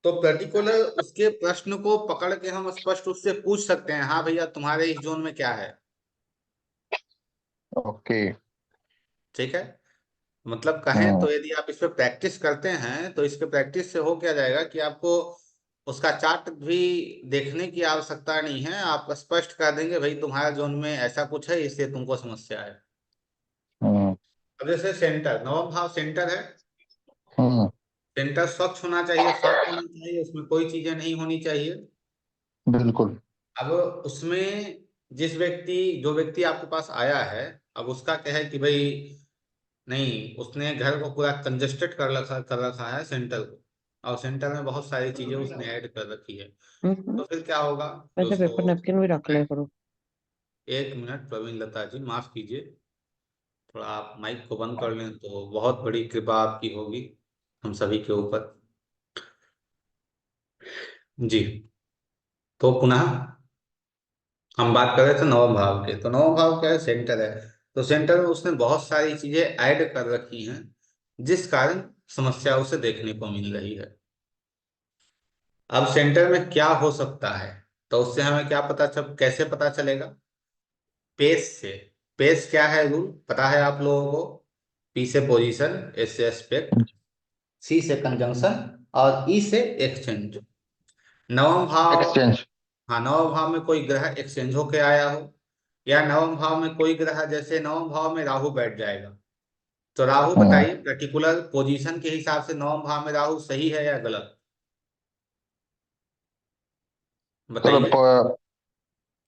तो पर्टिकुलर उसके प्रश्न को पकड़ के हम स्पष्ट उससे पूछ सकते हैं, हाँ भैया तुम्हारे इस जोन में क्या है। ओके। ठीक है। मतलब कहें हम्म। तो यदि आप इस पे प्रैक्टिस करते हैं तो इसके प्रैक्टिस से हो क्या जाएगा कि आपको उसका चार्ट भी देखने की आवश्यकता नहीं है, आप स्पष्ट कर देंगे भाई तुम्हारे जोन में ऐसा कुछ है इसलिए तुमको समस्या है। हम्म। अब जैसे सेंटर, नवम भाव सेंटर है। हम्म। सेंटर स्वच्छ होना चाहिए, साफ होना चाहिए, उसमें कोई चीजें नहीं होनी चाहिए। बिल्कुल। अब उसमें जो व्यक्ति आपके पास आया है, अब उसका क्या है कि भाई नहीं, उसने घर को पूरा कंजेस्टेड कर रखा है सेंटर को, और सेंटर में बहुत सारी चीजें उसने ऐड कर रखी है। तो फिर क्या होगा कि वैसे पेपर उसको, नैपकिन भी रख लिया करो। एक मिनट प्रवीण लता जी माफ कीजिए, थोड़ा आप माइक को बंद कर लें तो बहुत बड़ी कृपा आपकी होगी हम सभी के ऊपर। जी। तो पुनः हम बात कर रहे थे नवम भाव के, तो नवम भाव क्या है, सेंटर है। तो सेंटर में उसने बहुत सारी चीजें ऐड कर रखी हैं जिस कारण समस्या उसे देखने को मिल रही है। अब सेंटर में क्या हो सकता है, तो उससे हमें क्या पता चल कैसे पता चलेगा, पेस से। पेस क्या है, रूल पता है आप लोगों को। पी से पोजीशन, एस से एस्पेक्ट, सी से कंजंक्शन, और ई से एक्सचेंज। नवम भाव, एक्सचेंज। हाँ नवम भाव में कोई ग्रह एक्सचेंज होके आया हो, या नवम भाव में कोई ग्रह, जैसे नवम भाव में राहु बैठ जाएगा, तो राहु हम्म। बताइए पर्टिकुलर पोजीशन के हिसाब से नवम भाव में राहु सही है या गलत, सर बताइए।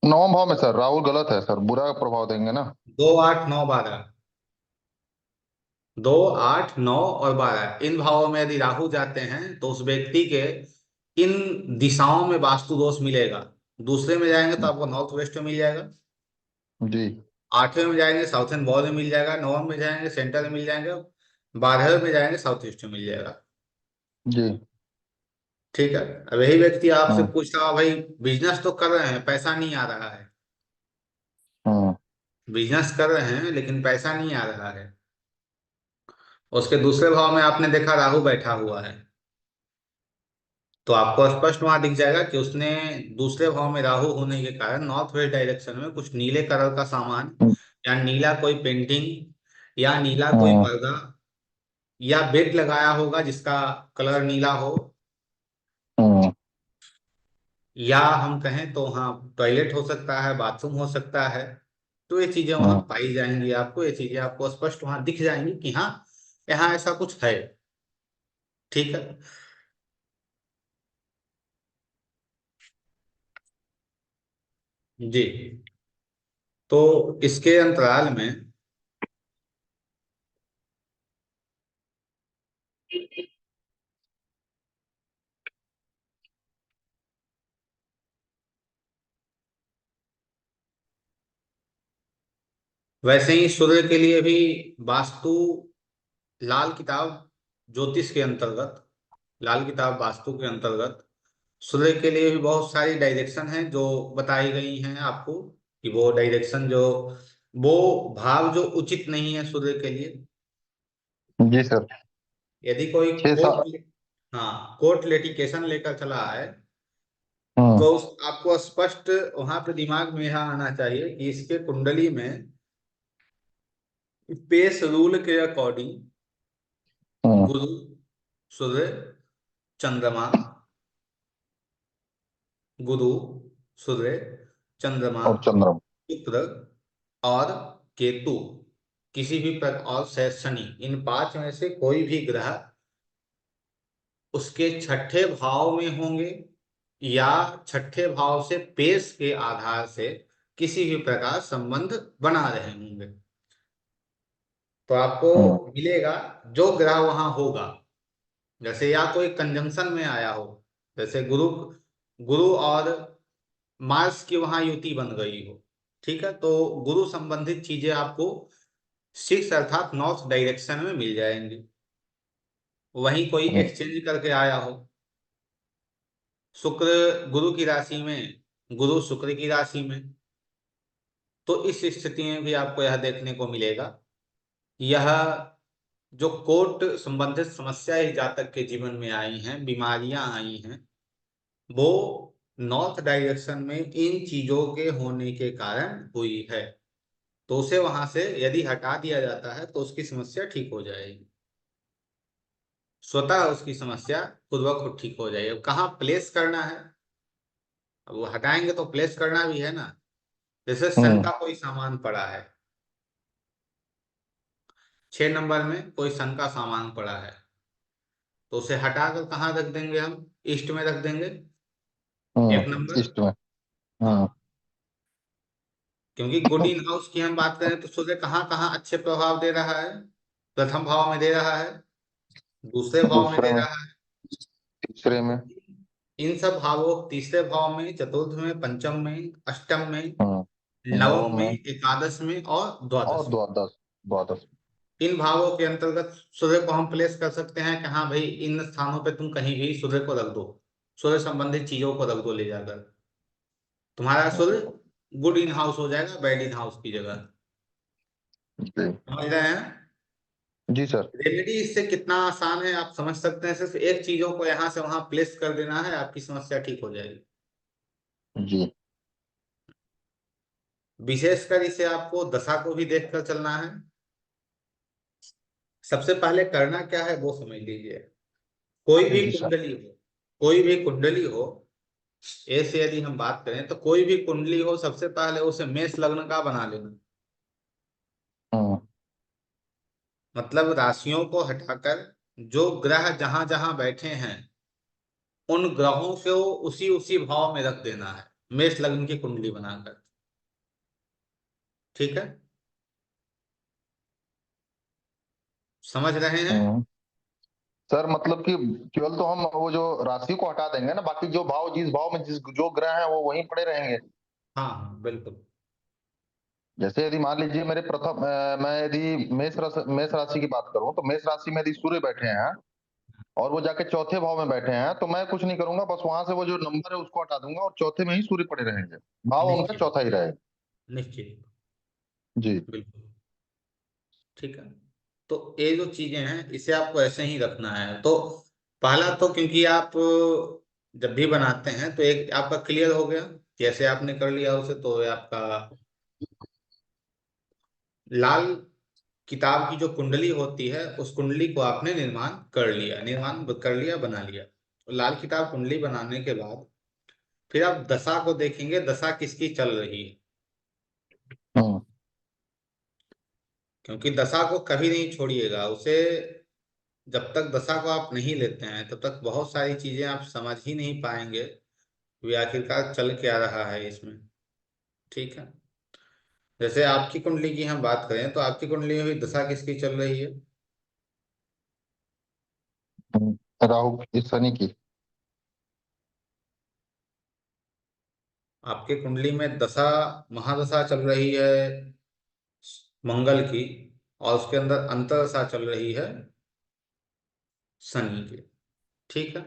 नवम भाव में सर राहुल गलत है सर, बुरा प्रभाव देंगे ना। 2, 8, 9, 12, 2, 8, 9 और 12 इन भावों में यदि राहु जाते हैं तो उस व्यक्ति के इन दिशाओं में वास्तु दोष मिलेगा। दूसरे में जाएंगे तो आपको नॉर्थ वेस्ट में मिल जाएगा, जी। 8वें में जाएंगे साउथर्न बॉल में मिल जाएगा, 9वें में जाएंगे सेंटर में मिल जाएंगे, 12वें में जाएंगे साउथ ईस्ट में मिल जाएगा। जी। ठीक है। अब यही व्यक्ति आपसे हम्म। पूछ रहा भाई बिजनेस तो कर रहे हैं पैसा नहीं आ रहा है, हम्म। बिजनेस कर रहे हैं लेकिन पैसा नहीं आ रहा है, उसके दूसरे भाव में आपने देखा राहु बैठा हुआ है, तो आपको स्पष्ट वहां दिख जाएगा कि उसने दूसरे भाव में राहु होने के कारण नॉर्थ वेस्ट डायरेक्शन में कुछ नीले कलर का सामान, या नीला कोई पेंटिंग, या नीला कोई हम्म। पर्दा, या बेड लगाया होगा जिसका कलर नीला हो, हम्म। या हम कहें तो हाँ टॉयलेट हो सकता है, बाथरूम हो सकता है। तो ये चीजें वहां हम्म। पाई जाएंगी, आपको ये चीजें आपको स्पष्ट वहां दिख जाएंगी कि हाँ यहाँ ऐसा कुछ है। ठीक है। जी। तो इसके अंतराल में वैसे ही सूर्य के लिए भी वास्तु, लाल किताब ज्योतिष के अंतर्गत, लाल किताब वास्तु के अंतर्गत सूर्य के लिए भी बहुत सारी डायरेक्शन हैं जो बताई गई हैं आपको, कि वो डायरेक्शन जो, वो भाव जो उचित नहीं है सूर्य के लिए। जी सर। यदि कोई 6 7। कोर्ट, हाँ कोर्ट लिटिगेशन लेकर चला है, हम्म। तो आपको स्पष्ट वहां पे दिमाग में यह आना चाहिए कि इसके कुंडली में पेस रूल के अकॉर्डिंग हम्म। गुरु, सूर्य, चंद्रमा, गुरु, सूर्य, चंद्रमा, और चंद्रमा। शुक्र और केतु, किसी भी पर और शनि, इन पांच में से कोई भी ग्रह उसके छठे भाव में होंगे, या छठे भाव से पेश के आधार से किसी भी प्रकार संबंध बना रहे होंगे, तो आपको हम्म। मिलेगा जो ग्रह वहां होगा। जैसे या कोई कंजंक्शन में आया हो, जैसे गुरु, गुरु और मार्स की वहां युति बन गई हो, ठीक है, तो गुरु संबंधित चीजें आपको 6 अर्थात नॉर्थ डायरेक्शन में मिल जाएंगी। वहीं कोई हम्म। एक्सचेंज करके आया हो, शुक्र गुरु की राशि में, गुरु शुक्र की राशि में, तो इस स्थिति में भी आपको यह देखने को मिलेगा, यह जो कोर्ट संबंधित समस्या इस जातक के जीवन में आई हैं, बीमारियां आई हैं, वो नॉर्थ डायरेक्शन में इन चीजों के होने के कारण हुई है। तो उसे वहां से यदि हटा दिया जाता है तो उसकी समस्या ठीक हो जाएगी, स्वतः उसकी समस्या खुद ब खुद ठीक हो जाएगी। अब कहाँ प्लेस करना है, अब वो हटाएंगे तो प्लेस करना भी है ना। जैसे सन हम्म। का कोई सामान पड़ा है, 6 नंबर में कोई सन का सामान पड़ा है, तो उसे हटाकर कहाँ रख देंगे हम, ईस्ट में रख देंगे, 1 नंबर। ईस्ट में। हम्म। हाँ, क्योंकि गुड इन हाउस की हम बात करें तो सूर्य कहाँ कहाँ अच्छे प्रभाव दे रहा है, प्रथम भाव में दे रहा है, दूसरे भाव में दूसरे दे में। रहा है। तीसरे में। इन सब भावों, तीसरे भाव में, चतुर्थ में, पंचम में, अष्टम में, नवम नवम में, में। एकादश में और और द्वादश में। द्वादश। द्वादश। इन भावों के अंतर्गत सूर्य को हम प्लेस कर सकते हैं कि हाँ भाई इन स्थानों पे तुम कहीं भी सूर्य को रख दो, सूर्य संबंधित चीजों को रख दो ले जाकर, तुम्हारा सूर्य गुड इन हाउस हो जाएगा बैड इन हाउस की जगह। जी। समझ रहे हैं। जी सर। रेमेडी इससे कितना आसान है आप समझ सकते हैं, सिर्फ एक चीजों को यहाँ से वहां प्लेस कर देना है, आपकी समस्या ठीक हो जाएगी। जी। विशेषकर इसे आपको दशा को भी देखकर चलना है। सबसे पहले करना क्या है वो समझ लीजिए। कोई भी जी सर। कुंडली हो, कोई भी कुंडली हो, ऐसे यदि हम बात करें तो कोई भी कुंडली हो, सबसे पहले उसे मेष लग्न का बना लेना। हम्म। मतलब राशियों को हटाकर जो ग्रह जहां जहां बैठे हैं उन ग्रहों को उसी उसी भाव में रख देना है, मेष लग्न की कुंडली बनाकर। ठीक है, समझ रहे हैं। हम्म। सर मतलब कि केवल तो हम वो जो राशि को हटा देंगे ना, बाकी जो भाव, जिस भाव में जिस जो ग्रह है वो वहीं पड़े रहेंगे। हाँ हाँ बिल्कुल। जैसे यदि मान लीजिए मेरे प्रथम मैं यदि मेष राशि की बात करूं, तो मेष राशि में यदि सूर्य बैठे हैं और वो जाके चौथे भाव में बैठे हैं, तो मैं कुछ नहीं करूंगा, बस वहां से वो जो नंबर है उसको हटा दूंगा और चौथे में ही सूर्य पड़े रहेंगे। भाव उनका निश्चित, चौथा ही रहेगा। निश्चित, जी। बिल्कुल। ठीक है, तो ये जो चीजें हैं इसे आपको ऐसे ही रखना है। तो पहला तो क्योंकि आप जब भी बनाते हैं तो एक आपका क्लियर हो गया, जैसे आपने कर लिया उसे, तो ये आपका लाल किताब की जो कुंडली होती है उस कुंडली को आपने निर्माण कर लिया, बना लिया। तो लाल किताब कुंडली बनाने के बाद फिर आप दशा को देखेंगे, दशा किसकी चल रही है। हम्म। क्योंकि दशा को कभी नहीं छोड़िएगा उसे, जब तक दशा को आप नहीं लेते हैं तब तक बहुत सारी चीजें आप समझ ही नहीं पाएंगे वे आखिरकार चल क्या रहा है इसमें। ठीक है, जैसे आपकी कुंडली की हम बात करें तो आपकी कुंडली में भी दशा किसकी चल रही है। राहु इस शनि की। आपके कुंडली में दशा, महादशा चल रही है मंगल की, और उसके अंदर अंतरदशा चल रही है शनि की। ठीक है,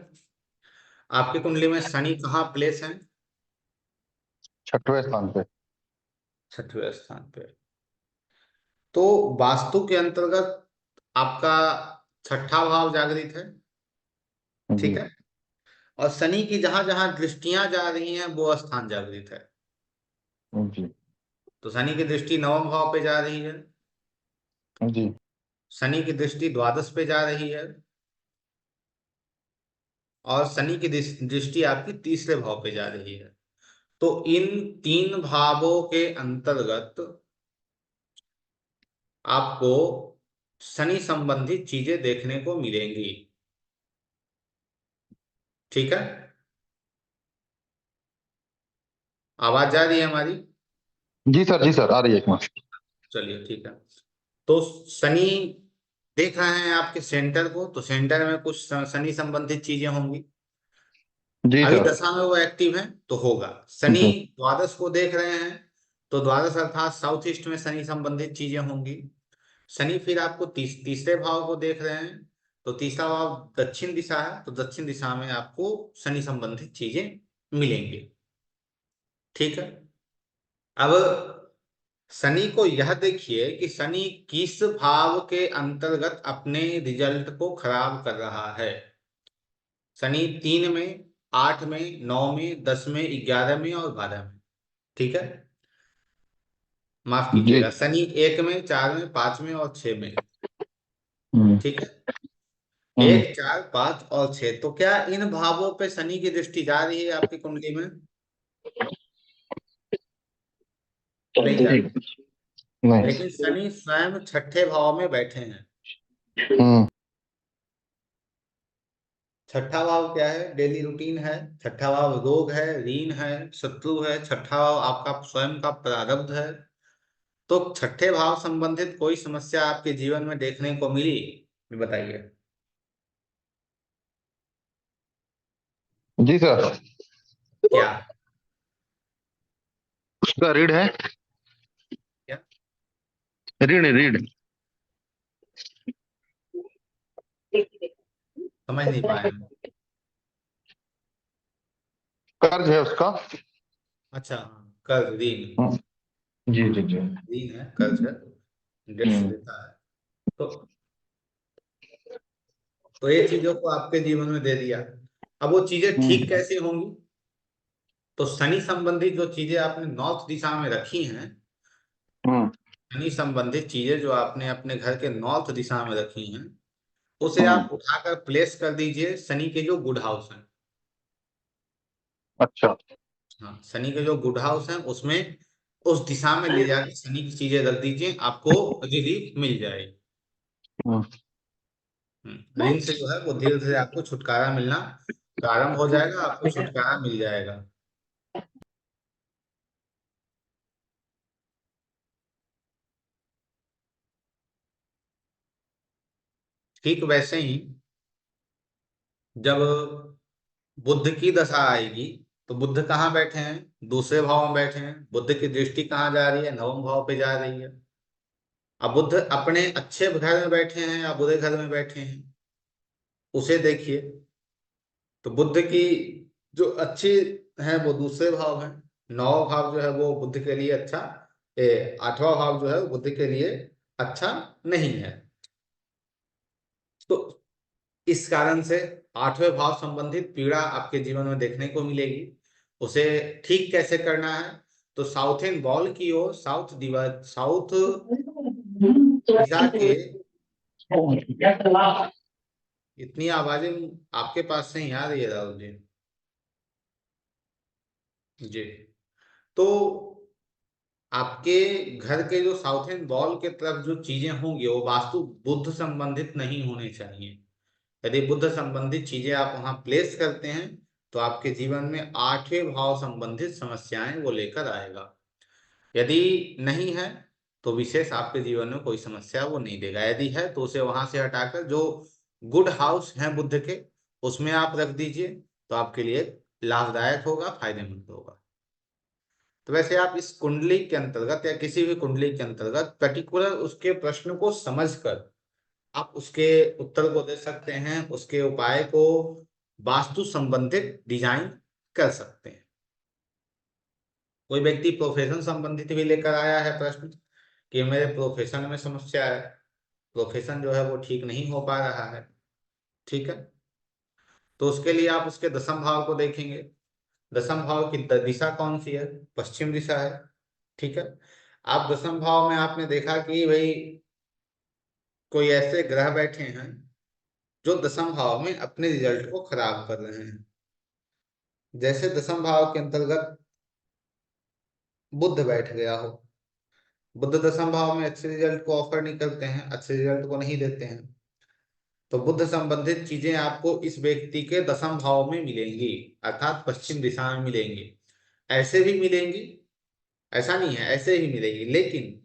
आपकी कुंडली में शनि कहाँ प्लेस है, छठवें स्थान पे। 6वें स्थान पे। तो वास्तु के अंतर्गत आपका छठा भाव जागृत है। ठीक जी। है, और शनि की जहां जहां दृष्टियां जा रही हैं वो स्थान जागृत है। जी। तो शनि की दृष्टि नवम भाव पे जा रही है, जी। शनि की दृष्टि द्वादश पे जा रही है, और शनि की दृष्टि आपकी तीसरे भाव पे जा रही है। तो इन 3 भावों के अंतर्गत आपको शनि संबंधित चीजें देखने को मिलेंगी। ठीक है, आवाज जा रही है हमारी। जी सर। जी सर, आ रही है एक मिनट। चलिए ठीक है। तो शनि देख रहे हैं आपके सेंटर को, तो सेंटर में कुछ शनि संबंधित चीजें होंगी। जी अभी सर। दशा में वो एक्टिव है तो होगा। शनि जी। द्वादश को देख रहे हैं, तो द्वादश अर्थात साउथ ईस्ट में शनि संबंधित चीजें होंगी। शनि फिर आपको तीसरे भाव को देख रहे हैं, तो तीसरा भाव दक्षिण दिशा है, तो दक्षिण दिशा में आपको शनि संबंधित चीजें मिलेंगी। ठीक है, अब शनि को यह देखिए कि शनि किस भाव के अंतर्गत अपने रिजल्ट को खराब कर रहा है। शनि 3 में, 8 में, 9 में, 10 में, 11 में और 12 में। ठीक है, माफ जी। कीजिएगा, शनि 1 में, 4 में, 5 में और 6 में। हम्म। ठीक है, हम्म। 1, 4, 5 और 6। तो क्या इन भावों पे शनि की दृष्टि जा रही है आपकी कुंडली में? नहीं जा जी। रही। लेकिन नहीं। शनि स्वयं छठे भाव में बैठे हैं। हम्म। छठा भाव क्या है? डेली रूटीन है। छठा भाव रोग है, ऋण है, शत्रु है। छठा भाव आपका स्वयं का प्रारब्ध है। तो छठे भाव संबंधित कोई समस्या आपके जीवन में देखने को मिली? बताइए। जी सर। क्या? उसका रीढ़ है। क्या? रीढ़ रीढ़। समझ नहीं पाए हम। कर्ज है उसका। अच्छा, कर्ज, ऋण। हम्म। जी जी जी। ऋण है, कर्ज है, डेट्स हम्म। देता है। तो ये चीजों को आपके जीवन में दे दिया। अब वो चीजें ठीक हम्म। कैसे होंगी? तो शनि संबंधी जो चीजें आपने नॉर्थ दिशा में रखी हैं, हम्म। शनि संबंधित चीजें जो आपने अपने घर के नॉर्थ दिशा में रखी हैं, उसे हम्म। आप उठाकर प्लेस कर दीजिए शनि के जो गुड हाउस हैं। अच्छा। हाँ, शनि के जो गुड हाउस हैं उसमें, उस दिशा में ले जाकर शनि की चीजें रख दीजिए, आपको रिलीफ मिल जाएगी। हम्म। ऋण से जो है वो धीरे धीरे आपको छुटकारा मिलना प्रारंभ हो जाएगा, आपको छुटकारा मिल जाएगा। ठीक वैसे ही जब बुध की दशा आएगी, तो बुध कहाँ बैठे हैं? दूसरे भाव में बैठे हैं। बुध की दृष्टि कहाँ जा रही है? नवम भाव पे जा रही है। अब बुध अपने अच्छे घर में बैठे हैं या बुरे घर में बैठे हैं, उसे देखिए। तो बुध की जो अच्छी है वो दूसरे भाव है। नौ भाव जो है वो बुध के लिए अच्छा, 8वां भाव जो है वो बुध के लिए अच्छा नहीं है। तो इस कारण से 8वें भाव संबंधित पीड़ा आपके जीवन में देखने को मिलेगी। उसे ठीक कैसे करना है? तो साउथ एंड बॉल की ओर, साउथ दिशा के, इतनी आवाजें आपके पास से ही आ रही है राहुल जी। जी। तो आपके घर के जो साउथ एंड वॉल के तरफ जो चीजें होंगी वो वास्तु बुद्ध संबंधित नहीं होनी चाहिए। यदि बुद्ध संबंधित चीजें आप वहां प्लेस करते हैं, तो आपके जीवन में 8वें भाव संबंधित समस्याएं वो लेकर आएगा। यदि नहीं है, तो विशेष आपके जीवन में कोई समस्या वो नहीं देगा। यदि है तो उसे वहां से हटाकर जो गुड हाउस है बुद्ध के, उसमें आप रख दीजिए। तो आपके लिए लाभदायक होगा, फायदेमंद होगा। तो वैसे आप इस कुंडली के अंतर्गत या किसी भी कुंडली के अंतर्गत पर्टिकुलर उसके प्रश्न को समझकर आप उसके उत्तर को दे सकते हैं, उसके उपाय को वास्तु संबंधित डिजाइन कर सकते हैं। कोई व्यक्ति प्रोफेशन संबंधित भी लेकर आया है प्रश्न कि मेरे प्रोफेशन में समस्या है, प्रोफेशन जो है वो ठीक नहीं हो पा रहा है। ठीक है, तो उसके लिए आप उसके दसम भाव को देखेंगे। दसम भाव की दिशा कौन सी है? पश्चिम दिशा है। ठीक है, आप दसम भाव में आपने देखा कि भाई कोई ऐसे ग्रह बैठे हैं जो दसम भाव में अपने रिजल्ट को खराब कर रहे हैं। जैसे दसम भाव के अंतर्गत बुध बैठ गया हो। बुध दसम भाव में अच्छे रिजल्ट को ऑफर नहीं करते हैं, अच्छे रिजल्ट को नहीं देते हैं। तो बुध संबंधित चीजें आपको इस व्यक्ति के दसम भाव में मिलेंगी, अर्थात पश्चिम दिशा में मिलेंगी। ऐसे भी मिलेंगी, ऐसा नहीं है, ऐसे ही मिलेगी। लेकिन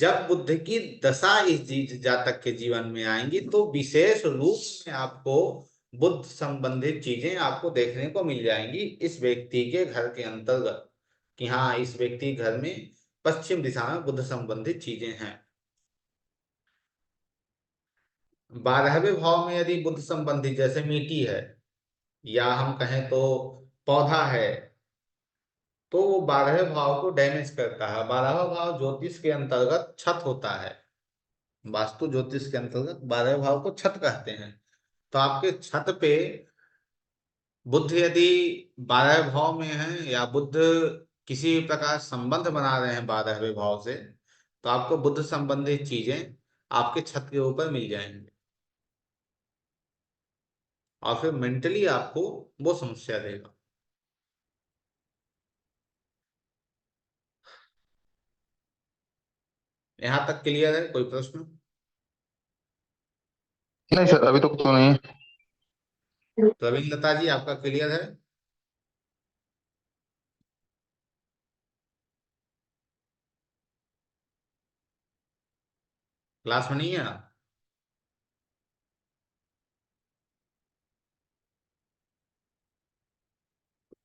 जब बुद्ध की दशा इस जातक के जीवन में आएंगी, तो विशेष रूप में आपको बुद्ध संबंधित चीजें आपको देखने को मिल जाएंगी इस व्यक्ति के घर के अंतर्गत, कि हाँ इस व्यक्ति घर में पश्चिम दिशा में बुद्ध संबंधित चीजें हैं। 12वें भाव में यदि बुद्ध संबंधित जैसे मिट्टी है, या हम कहें तो पौधा है, तो वो 12वें भाव को डैमेज करता है। 12वां भाव ज्योतिष के अंतर्गत छत होता है। वास्तु ज्योतिष के अंतर्गत 12वें भाव को छत कहते हैं। तो आपके छत पे बुध यदि 12वें भाव में है, या बुध किसी भी प्रकार संबंध बना रहे हैं 12वें भाव से, तो आपको बुद्ध संबंधित चीजें आपके छत के ऊपर मिल जाएंगे, और फिर मेंटली आपको वो समस्या देगा। यहाँ तक क्लियर है? कोई प्रश्न? नहीं सर, अभी तक तो नहीं। प्रवीण लता जी, आपका क्लियर है? क्लास में नहीं है आप?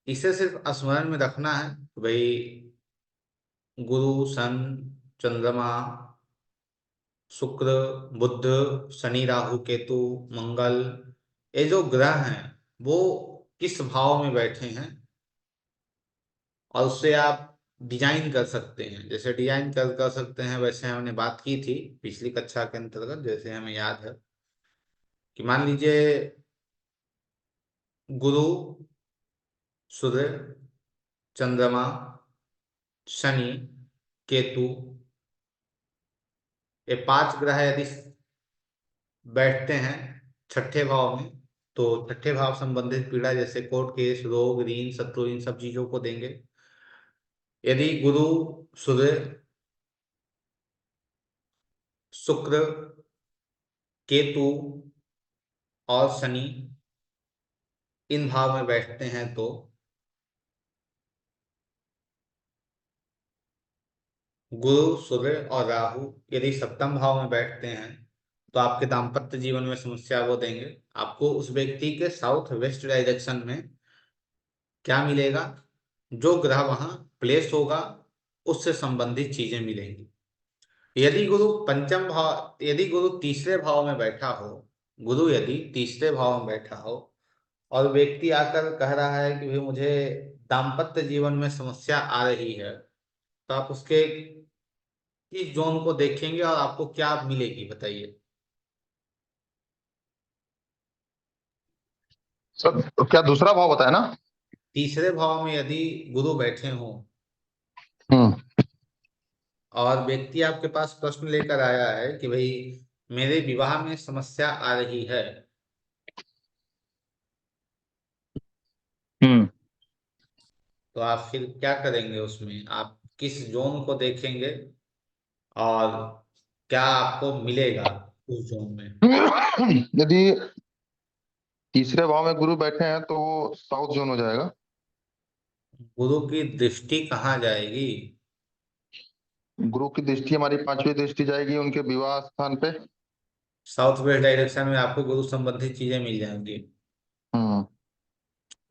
इसे सिर्फ स्मरण में रखना है कि भाई गुरु, सन, चंद्रमा, शुक्र, बुध, शनि, राहु, केतु, मंगल, ये जो ग्रह हैं वो किस भाव में बैठे हैं, और उससे आप डिजाइन कर सकते हैं। जैसे डिजाइन कर सकते हैं, वैसे हमने बात की थी पिछली कक्षा के अंतर्गत, जैसे हमें याद है कि मान लीजिए गुरु, सूर्य, चंद्रमा, शनि, केतु, ये 5 ग्रह यदि बैठते हैं छठे भाव में, तो छठे भाव संबंधित पीड़ा जैसे कोर्ट केस, रोग, ऋण, शत्रु, इन सब चीजों को देंगे। यदि गुरु, सूर्य, शुक्र, केतु और शनि इन भाव में बैठते हैं, तो गुरु, सूर्य और राहु यदि सप्तम भाव में बैठते हैं, तो आपके दाम्पत्य जीवन में समस्या वो देंगे। आपको उस व्यक्ति के साउथ वेस्ट डायरेक्शन में क्या मिलेगा, जो ग्रह वहां प्लेस होगा उससे संबंधित चीजें मिलेंगी। यदि गुरु तीसरे भाव में बैठा हो, गुरु यदि तीसरे भाव में बैठा हो, और व्यक्ति आकर कह रहा है कि भाई मुझे दाम्पत्य जीवन में समस्या आ रही है, तो आप उसके किस जोन को देखेंगे और आपको क्या मिलेगी, बताइए। सर तो क्या दूसरा भाव बताया ना? तीसरे भाव में यदि गुरु बैठे हों, हम्म। और व्यक्ति आपके पास प्रश्न लेकर आया है कि भाई मेरे विवाह में समस्या आ रही है, हम्म। तो आप फिर क्या करेंगे? उसमें आप किस जोन को देखेंगे और क्या आपको मिलेगा उस जोन में? यदि तीसरे भाव में गुरु बैठे हैं तो वो साउथ जोन हो जाएगा। गुरु की दृष्टि कहाँ जाएगी? गुरु की दृष्टि हमारी पांचवी दृष्टि जाएगी उनके विवाह स्थान पे। साउथ वेस्ट डायरेक्शन में आपको गुरु संबंधित चीजें मिल जाएंगी। हम्म।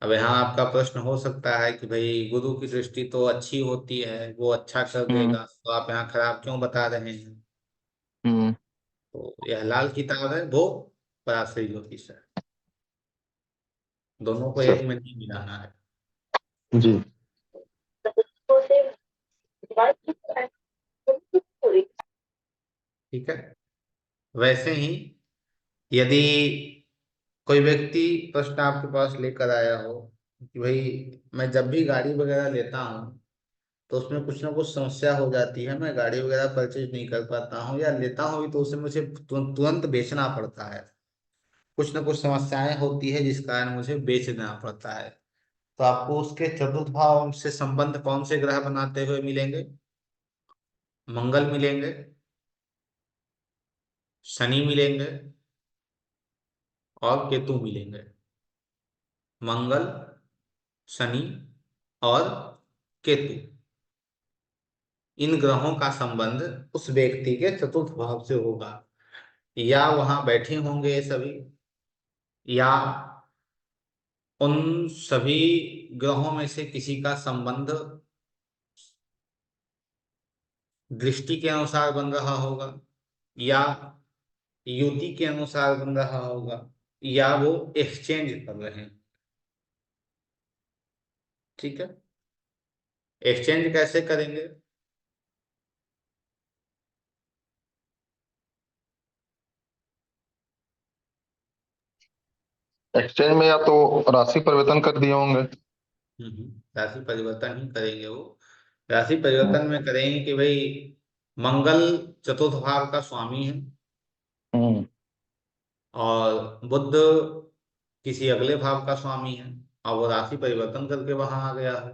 अब यहाँ आपका प्रश्न हो सकता है कि भाई गुरु की दृष्टि तो अच्छी होती है, वो अच्छा कर हम्म। देगा, तो आप यहाँ खराब क्यों बता रहे हैं? हम्म। तो यह लाल किताब है, वो पराशरी ज्योतिष है। दोनों को एक सर। में नहीं मिलाना है। जी। ठीक है। वैसे ही यदि कोई व्यक्ति प्रश्न आपके पास लेकर आया हो कि भाई मैं जब भी गाड़ी वगैरह लेता हूँ, तो उसमें कुछ ना कुछ समस्या हो जाती है, मैं गाड़ी वगैरह परचेज नहीं कर पाता हूँ, या लेता हूँ भी तो उसे मुझे तुरंत बेचना पड़ता है। कुछ ना कुछ समस्याएं होती है जिस कारण मुझे बेच देना पड़ता है। तो आपको उसके चतुर्थ भाव से संबंध कौन से ग्रह बनाते हुए मिलेंगे? मंगल मिलेंगे, शनि मिलेंगे, और केतु मिलेंगे। मंगल, शनि और केतु, इन ग्रहों का संबंध उस व्यक्ति के चतुर्थ भाव से होगा। या वहां बैठे होंगे ये सभी, या उन सभी ग्रहों में से किसी का संबंध दृष्टि के अनुसार बन रहा होगा, या युति के अनुसार बन रहा होगा, या वो एक्सचेंज कर रहे हैं। ठीक है। एक्सचेंज कैसे करेंगे? एक्सचेंज में या तो राशि परिवर्तन कर दिए होंगे। राशि परिवर्तन ही करेंगे वो। राशि परिवर्तन में करेंगे कि भाई मंगल चतुर्थ भाव का स्वामी है, हम्म। और बुध किसी अगले भाव का स्वामी है, और वो राशि परिवर्तन करके वहां आ गया है।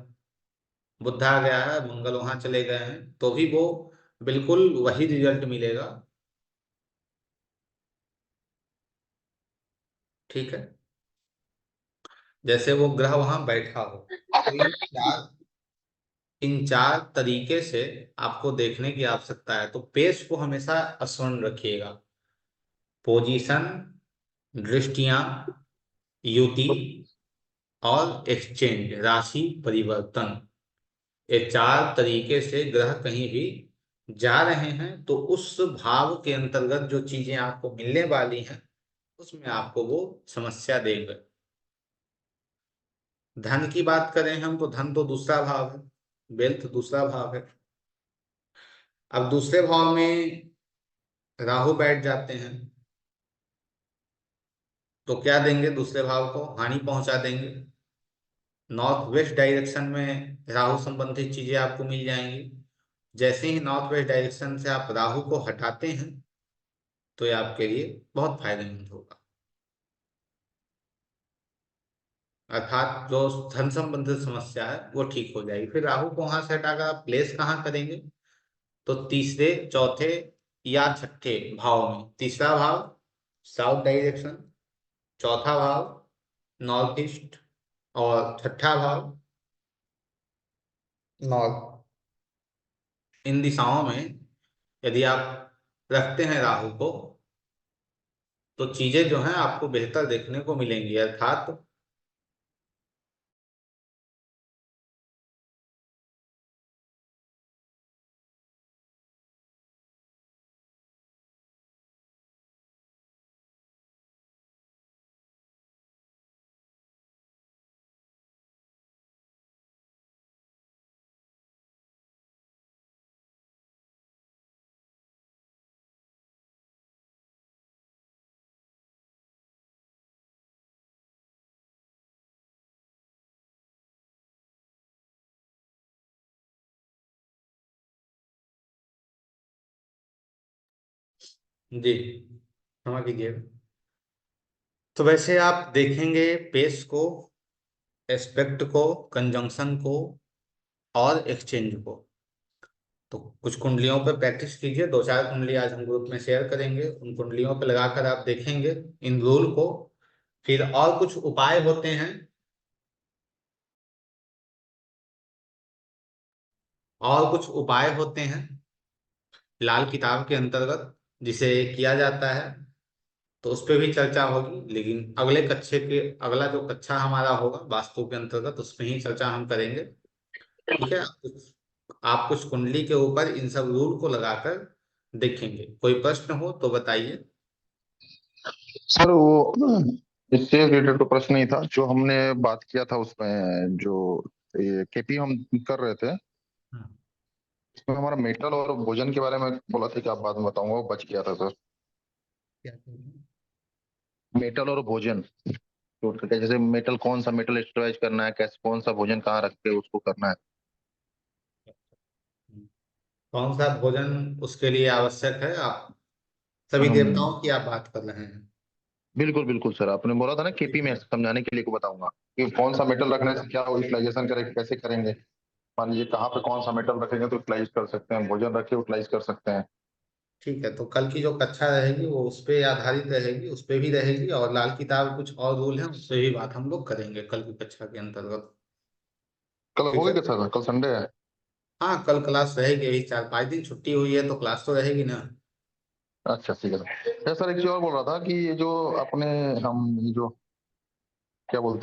बुध आ गया है, मंगल वहां चले गए हैं, तो भी वो बिल्कुल वही रिजल्ट मिलेगा। ठीक है, जैसे वो ग्रह वहां बैठा हो। तो इन चार तरीके से आपको देखने की आवश्यकता है। तो पेश को हमेशा स्मरण रखिएगा। पोजीशन, दृष्टियां, युति और एक्सचेंज, राशि परिवर्तन। ये चार तरीके से ग्रह कहीं भी जा रहे हैं तो उस भाव के अंतर्गत जो चीजें आपको मिलने वाली हैं उसमें आपको वो समस्या देंगे। धन की बात करें हम, तो धन तो दूसरा भाव है, वेल्थ दूसरा भाव है। अब दूसरे भाव में राहु बैठ जाते हैं, तो क्या देंगे? दूसरे भाव को हानि पहुंचा देंगे। नॉर्थ वेस्ट डायरेक्शन में राहु संबंधित चीजें आपको मिल जाएंगी। जैसे ही नॉर्थ वेस्ट डायरेक्शन से आप राहु को हटाते हैं तो ये आपके लिए बहुत फायदेमंद होगा। अर्थात जो धन संबंधित समस्या है वो ठीक हो जाएगी। फिर राहु को वहां से हटाकर आप प्लेस कहाँ करेंगे? तो तीसरे, चौथे या छठे भाव में। तीसरा भाव साउथ डायरेक्शन, चौथा भाव नॉर्थ ईस्ट, और छठा भाव नॉर्थ। इन दिशाओं में यदि आप रखते हैं राहु को, तो चीजें जो हैं आपको बेहतर देखने को मिलेंगी। अर्थात जी, क्षमा कीजिएगा। तो वैसे आप देखेंगे पेस को, एस्पेक्ट को, कंजंक्शन को और एक्सचेंज को। तो कुछ कुंडलियों पर प्रैक्टिस कीजिए। दो चार कुंडली आज हम ग्रुप में शेयर करेंगे, उन कुंडलियों पर लगाकर आप देखेंगे इन रूल को। फिर और कुछ उपाय होते हैं, और कुछ उपाय होते हैं लाल किताब के अंतर्गत जिसे किया जाता है, तो उस पर भी चर्चा होगी। लेकिन अगले कक्षे के, अगला जो कक्षा हमारा होगा वास्तु के अंतर्गत, उसमें ही चर्चा हम करेंगे। ठीक है, आप कुछ कुंडली के ऊपर इन सब रूल को लगाकर देखेंगे। कोई प्रश्न हो तो बताइए। सर वो इससे रिलेटेड तो प्रश्न नहीं था, जो हमने बात किया था उसमें, जो ये केपी हम कर रहे थे, हाँ। उसमें हमारा मेटल और भोजन के बारे में बोला था कि आप बाद में बताऊंगा, वो बच गया था सर। क्या कह रहे हैं? मेटल और भोजन टोटल करके, जैसे मेटल, कौन सा मेटल स्टोरेज करना है, कैसे, कौन सा भोजन कहाँ रख के उसको करना है। कौन सा भोजन उसके लिए आवश्यक है? आप सभी हम देवताओं की आप बात कर रहे हैं? बिल्कुल बिल्कुल सर, आपने बोला था ना केपी में समझाने के लिए को बताऊंगा कि कौन सा मेटल रखने से क्या यूटिलाइजेशन करेंगे, कैसे करेंगे। मान लीजिए कहाँ पे कौन सा मेटल रखेंगे तो यूटिलाइज कर सकते हैं, भोजन रखे यूटिलाइज कर सकते हैं। ठीक है, तो कल की जो कक्षा रहेगी वो उस पे आधारित रहेगी, उस पे भी रहेगी, और लाल किताब कुछ और रूल हैं उस पे भी बात हम लोग करेंगे कल की कक्षा के अंतर्गत। कल ठीक होगी है। क्या सर? कल संडे है। हाँ, कल क्लास रहेगी। यही 4 5 दिन छुट्टी हुई है तो क्लास तो रहेगी ना। अच्छा ठीक है सर। सर एक चीज और बोल रहा था कि ये जो अपने, हम ये जो क्या बोलते हैं